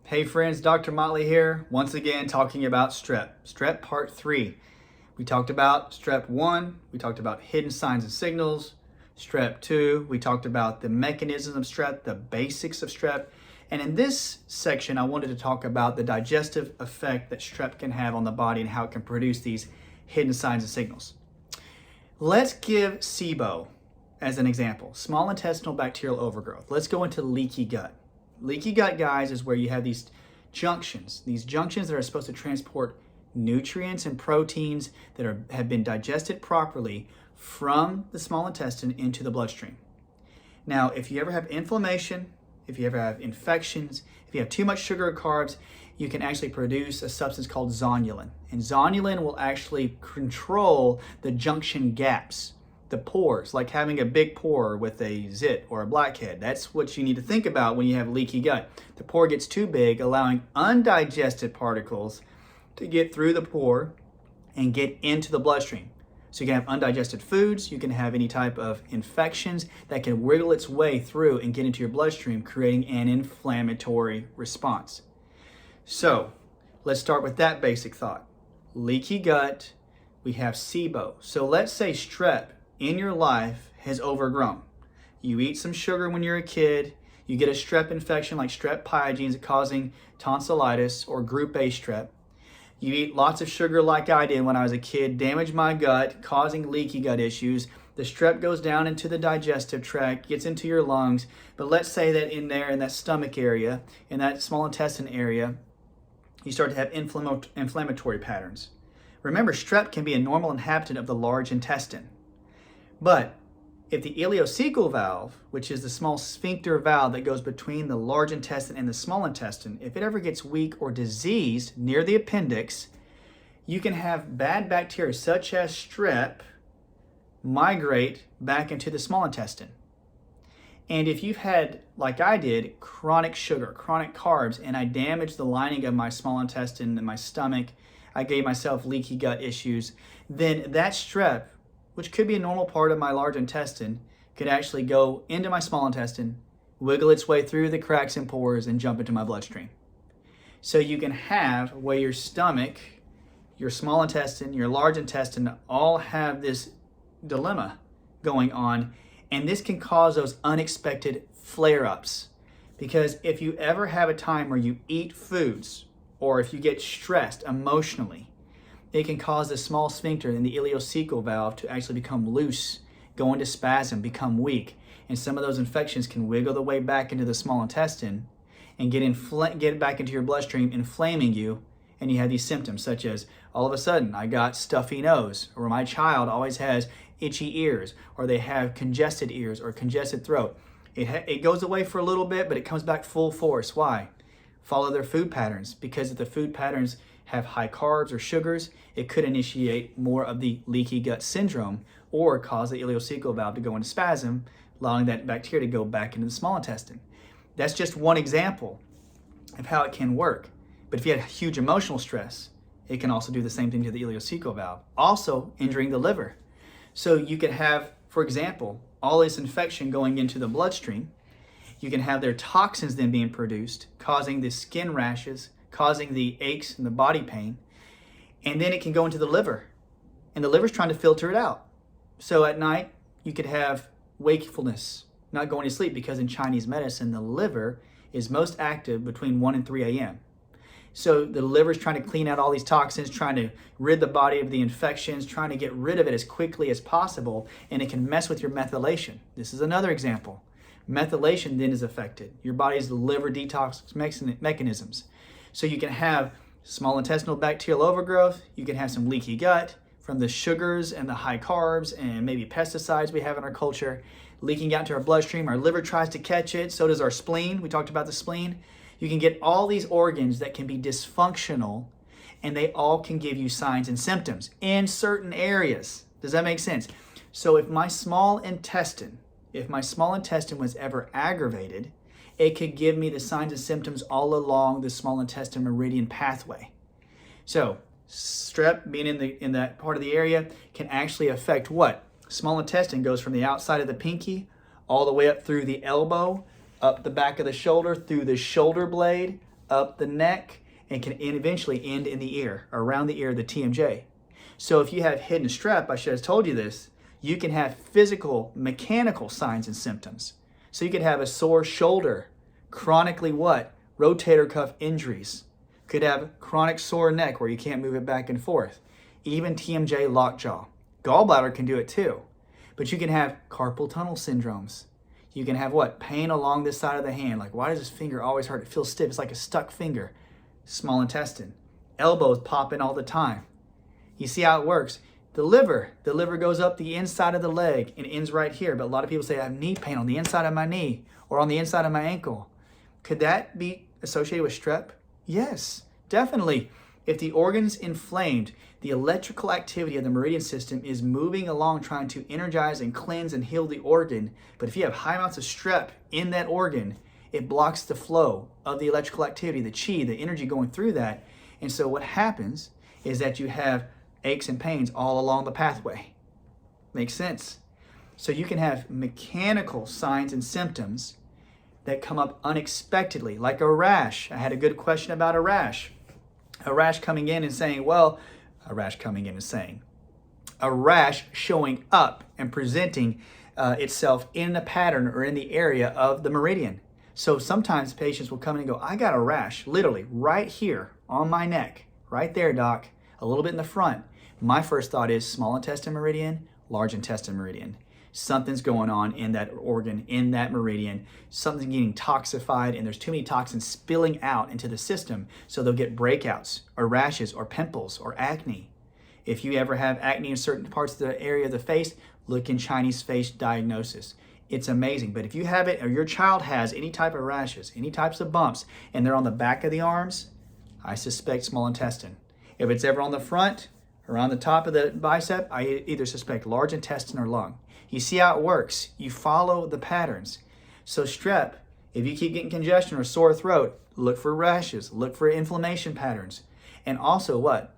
Hey friends, Dr. Motley here, once again talking about strep. Strep part 3. We talked about strep 1, we talked about hidden signs and signals. Strep 2, we talked about the mechanisms of strep, the basics of strep. And in this section, I wanted to talk about the digestive effect that strep can have on the body and how it can produce these hidden signs and signals. Let's give SIBO as an example, small intestinal bacterial overgrowth. Let's go into leaky gut. Leaky gut, guys, is where you have these junctions that are supposed to transport nutrients and proteins that have been digested properly from the small intestine into the bloodstream. Now, if you ever have inflammation, if you ever have infections, if you have too much sugar or carbs, you can actually produce a substance called zonulin. And zonulin will actually control the junction gaps, the pores, like having a big pore with a zit or a blackhead. That's what you need to think about when you have leaky gut. The pore gets too big, allowing undigested particles to get through the pore and get into the bloodstream. So you can have undigested foods, you can have any type of infections that can wiggle its way through and get into your bloodstream, creating an inflammatory response. So let's start with that basic thought. Leaky gut, we have SIBO. So let's say strep in your life has overgrown. You eat some sugar when you're a kid, you get a strep infection like strep pyogenes causing tonsillitis or group A strep. You eat lots of sugar like I did when I was a kid, damage my gut, causing leaky gut issues. The strep goes down into the digestive tract, gets into your lungs. But let's say that in that stomach area, in that small intestine area, you start to have inflammatory patterns. Remember, strep can be a normal inhabitant of the large intestine. But if the ileocecal valve, which is the small sphincter valve that goes between the large intestine and the small intestine, if it ever gets weak or diseased near the appendix, you can have bad bacteria such as strep migrate back into the small intestine. And if you've had, like I did, chronic sugar, chronic carbs, and I damaged the lining of my small intestine and my stomach, I gave myself leaky gut issues, then that strep, which could be a normal part of my large intestine, could actually go into my small intestine, wiggle its way through the cracks and pores, and jump into my bloodstream. So you can have where your stomach, your small intestine, your large intestine all have this dilemma going on, and this can cause those unexpected flare-ups. Because if you ever have a time where you eat foods, or if you get stressed emotionally, it can cause the small sphincter in the ileocecal valve to actually become loose, go into spasm, become weak. And some of those infections can wiggle the way back into the small intestine and get back into your bloodstream, inflaming you. And you have these symptoms such as, all of a sudden, I got stuffy nose, or my child always has itchy ears, or they have congested ears or congested throat. It goes away for a little bit, but it comes back full force. Why? Follow their food patterns, because if the food patterns have high carbs or sugars, it could initiate more of the leaky gut syndrome or cause the ileocecal valve to go into spasm, allowing that bacteria to go back into the small intestine. That's just one example of how it can work. But if you had huge emotional stress, it can also do the same thing to the ileocecal valve, also injuring the liver. So you could have, for example, all this infection going into the bloodstream. You can have their toxins then being produced, causing the skin rashes, causing the aches and the body pain, and then it can go into the liver, and the liver's trying to filter it out. So at night, you could have wakefulness, not going to sleep, because in Chinese medicine, the liver is most active between 1 and 3 a.m. So the liver's trying to clean out all these toxins, trying to rid the body of the infections, trying to get rid of it as quickly as possible, and it can mess with your methylation. This is another example. Methylation then is affected, your body's liver detox mechanisms. So you can have small intestinal bacterial overgrowth, you can have some leaky gut from the sugars and the high carbs and maybe pesticides we have in our culture, leaking out into our bloodstream. Our liver tries to catch it, so does our spleen. We talked about the spleen. You can get all these organs that can be dysfunctional, and they all can give you signs and symptoms in certain areas. Does that make sense? So if my small intestine was ever aggravated, it could give me the signs and symptoms all along the small intestine meridian pathway. So strep, being in that part of the area, can actually affect what? Small intestine goes from the outside of the pinky all the way up through the elbow, up the back of the shoulder, through the shoulder blade, up the neck and can eventually end in the ear, around the ear, the TMJ. So if you have hidden strep, I should have told you this, you can have physical, mechanical signs and symptoms. So you could have a sore shoulder, chronically what? Rotator cuff injuries. Could have chronic sore neck where you can't move it back and forth. Even TMJ lockjaw. Gallbladder can do it too. But you can have carpal tunnel syndromes. You can have what? Pain along this side of the hand. Like, why does this finger always hurt? It feels stiff. It's like a stuck finger. Small intestine. Elbows popping all the time. You see how it works? The liver goes up the inside of the leg and ends right here. But a lot of people say, I have knee pain on the inside of my knee or on the inside of my ankle. Could that be associated with strep? Yes, definitely. If the organ's inflamed, the electrical activity of the meridian system is moving along trying to energize and cleanse and heal the organ. But if you have high amounts of strep in that organ, it blocks the flow of the electrical activity, the chi, the energy going through that. And so what happens is that you have aches and pains all along the pathway. Makes sense? So you can have mechanical signs and symptoms that come up unexpectedly, like a rash. I had a good question about a rash. A rash coming in and saying, a rash showing up and presenting itself in the pattern or in the area of the meridian. So sometimes patients will come in and go, I got a rash, literally right here on my neck, right there, doc, a little bit in the front. My first thought is small intestine meridian, large intestine meridian. Something's going on in that organ, in that meridian. Something's getting toxified and there's too many toxins spilling out into the system. So they'll get breakouts or rashes or pimples or acne. If you ever have acne in certain parts of the area of the face, look in Chinese face diagnosis. It's amazing. But if you have it or your child has any type of rashes, any types of bumps, and they're on the back of the arms, I suspect small intestine. If it's ever on the front or on the top of the bicep, I either suspect large intestine or lung. You see how it works. You follow the patterns. So strep, if you keep getting congestion or sore throat, look for rashes, look for inflammation patterns. And also what?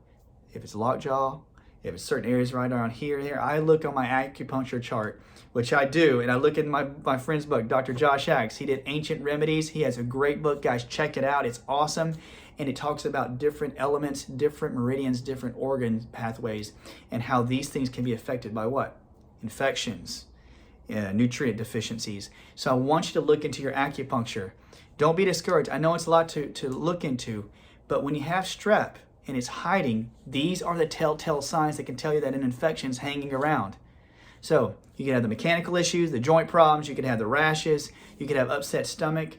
If it's lockjaw, if it's certain areas right around here, I look on my acupuncture chart, which I do, and I look in my friend's book, Dr. Josh Axe. He did Ancient Remedies. He has a great book, guys. Check it out. It's awesome. And it talks about different elements, different meridians, different organ pathways, and how these things can be affected by what? Infections, nutrient deficiencies. So I want you to look into your acupuncture. Don't be discouraged. I know it's a lot to look into, but when you have strep and it's hiding, these are the telltale signs that can tell you that an infection is hanging around. So you could have the mechanical issues, the joint problems, you could have the rashes, you could have upset stomach,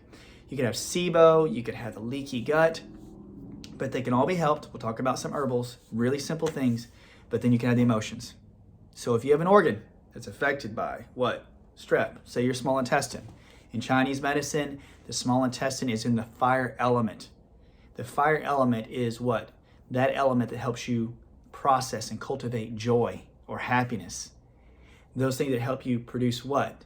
you could have SIBO, you could have the leaky gut, but they can all be helped. We'll talk about some herbals, really simple things, but then you can have the emotions. So if you have an organ that's affected by what? Strep, say your small intestine. In Chinese medicine, the small intestine is in the fire element. The fire element is what? That element that helps you process and cultivate joy or happiness. Those things that help you produce what?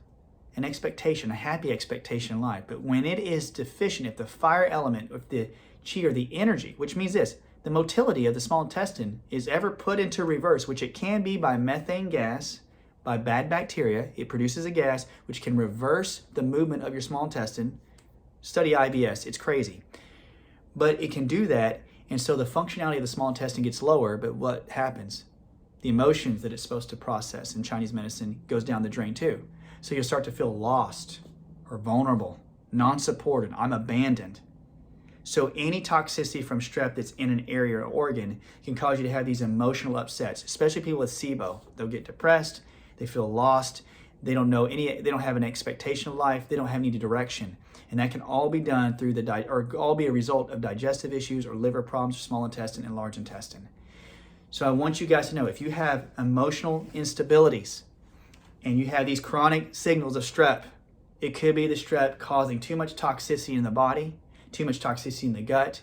An expectation, a happy expectation in life. But when it is deficient, if the fire element, if the chi or the energy, which means this, the motility of the small intestine is ever put into reverse, which it can be by methane gas, by bad bacteria. It produces a gas which can reverse the movement of your small intestine. Study IBS, it's crazy. But it can do that, and so the functionality of the small intestine gets lower, but what happens? The emotions that it's supposed to process in Chinese medicine goes down the drain too. So you'll start to feel lost or vulnerable, non-supported, I'm abandoned. So any toxicity from strep that's in an area or organ can cause you to have these emotional upsets, especially people with SIBO. They'll get depressed, they feel lost, they don't have an expectation of life, they don't have any direction. And that can all be done through all be a result of digestive issues or liver problems, small intestine and large intestine. So I want you guys to know, if you have emotional instabilities and you have these chronic signals of strep, it could be the strep causing too much toxicity in the body, too much toxicity in the gut,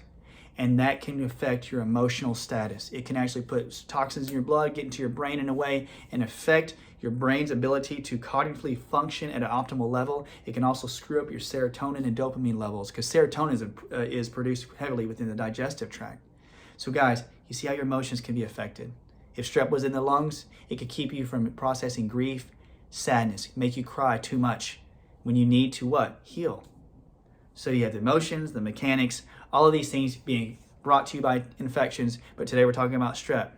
and that can affect your emotional status. It can actually put toxins in your blood, get into your brain in a way, and affect your brain's ability to cognitively function at an optimal level. It can also screw up your serotonin and dopamine levels, because serotonin is produced heavily within the digestive tract. So guys, you see how your emotions can be affected. If strep was in the lungs, it could keep you from processing grief, sadness, make you cry too much when you need to what? Heal. So you have the emotions, the mechanics, all of these things being brought to you by infections. But today we're talking about strep.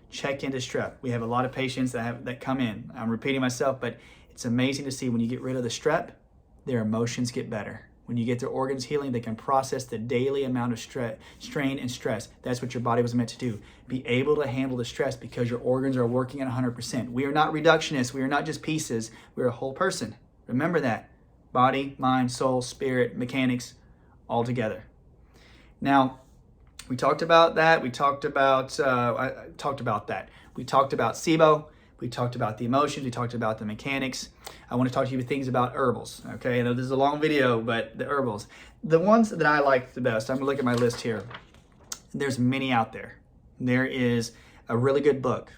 Check into strep. We have a lot of patients that come in. I'm repeating myself, but it's amazing to see when you get rid of the strep, their emotions get better. When you get their organs healing, they can process the daily amount of strain and stress. That's what your body was meant to do. Be able to handle the stress because your organs are working at 100%. We are not reductionists. We are not just pieces. We're a whole person. Remember that. Body, mind, soul, spirit, mechanics, all together. Now, we talked about that. We talked about, I talked about that. We talked about SIBO. We talked about the emotions. We talked about the mechanics. I want to talk to you things about herbals. Okay, I know this is a long video, but the herbals. The ones that I like the best, I'm going to look at my list here. There's many out there. There is a really good book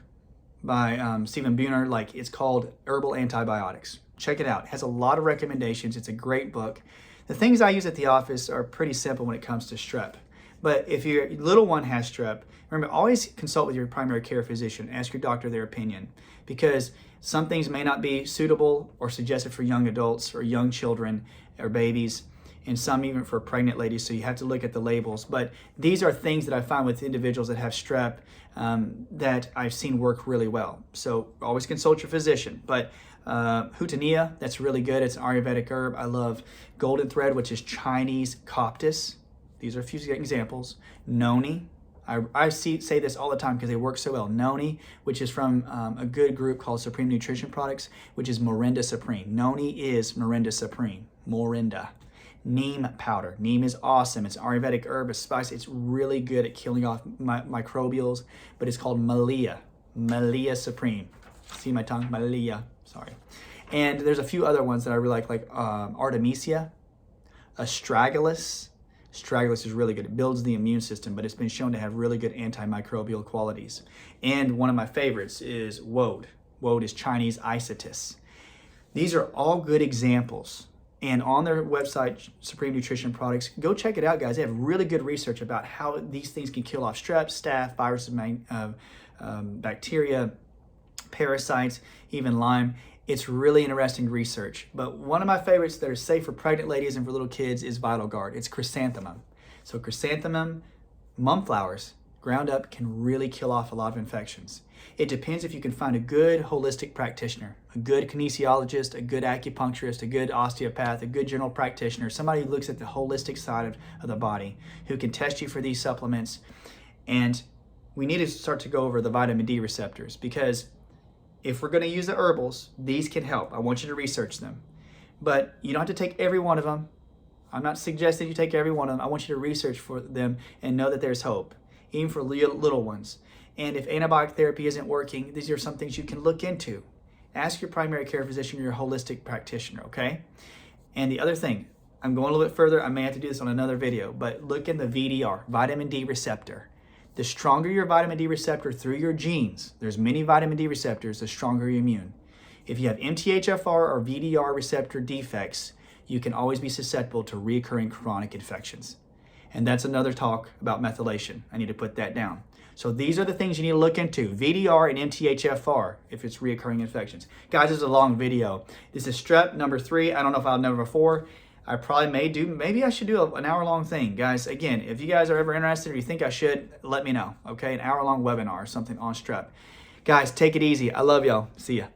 by Stephen Buhner, it's called Herbal Antibiotics. Check it out. It has a lot of recommendations. It's a great book. The things I use at the office are pretty simple when it comes to strep. But if your little one has strep, remember, always consult with your primary care physician. Ask your doctor their opinion, because some things may not be suitable or suggested for young adults or young children or babies, and some even for pregnant ladies, so you have to look at the labels. But these are things that I find with individuals that have strep that I've seen work really well. So always consult your physician. But Hutania, that's really good. It's an Ayurvedic herb. I love golden thread, which is Chinese coptis. These are a few examples. Noni, I say this all the time because they work so well. Noni, which is from a good group called Supreme Nutrition Products, which is Morinda Supreme. Noni is Morinda Supreme. Morinda. Neem powder. Neem is awesome. It's Ayurvedic herb, it's spice. It's really good at killing off microbials, but it's called Malia. Malia Supreme. See my tongue? Malia. Sorry. And there's a few other ones that I really like Artemisia, Astragalus. Astragalus is really good. It builds the immune system, but it's been shown to have really good antimicrobial qualities. And one of my favorites is woad. Woad is Chinese Isotis. These are all good examples. And on their website, Supreme Nutrition Products, go check it out, guys. They have really good research about how these things can kill off strep, staph, viruses, bacteria, parasites, even Lyme. It's really interesting research. But one of my favorites that are safe for pregnant ladies and for little kids is Vital Guard. It's chrysanthemum. So chrysanthemum, mum flowers, ground up, can really kill off a lot of infections. It depends if you can find a good holistic practitioner, a good kinesiologist, a good acupuncturist, a good osteopath, a good general practitioner, somebody who looks at the holistic side of the body, who can test you for these supplements. And we need to start to go over the vitamin D receptors, because if we're going to use the herbals, these can help. I want you to research them. But you don't have to take every one of them. I'm not suggesting you take every one of them. I want you to research for them and know that there's hope, even for little ones. And if antibiotic therapy isn't working, these are some things you can look into. Ask your primary care physician or your holistic practitioner, okay? And the other thing, I'm going a little bit further. I may have to do this on another video, but look in the VDR, vitamin D receptor. The stronger your vitamin D receptor through your genes, there's many vitamin D receptors, the stronger your immune. If you have MTHFR or VDR receptor defects, you can always be susceptible to recurring chronic infections. And that's another talk about methylation. I need to put that down. So these are the things you need to look into. VDR and MTHFR if it's recurring infections. Guys, this is a long video. This is strep number 3. I don't know if I'll number 4. I probably maybe I should do an hour-long thing. Guys, again, if you guys are ever interested or you think I should, let me know, okay? An hour-long webinar or something on strep. Guys, take it easy. I love y'all. See ya.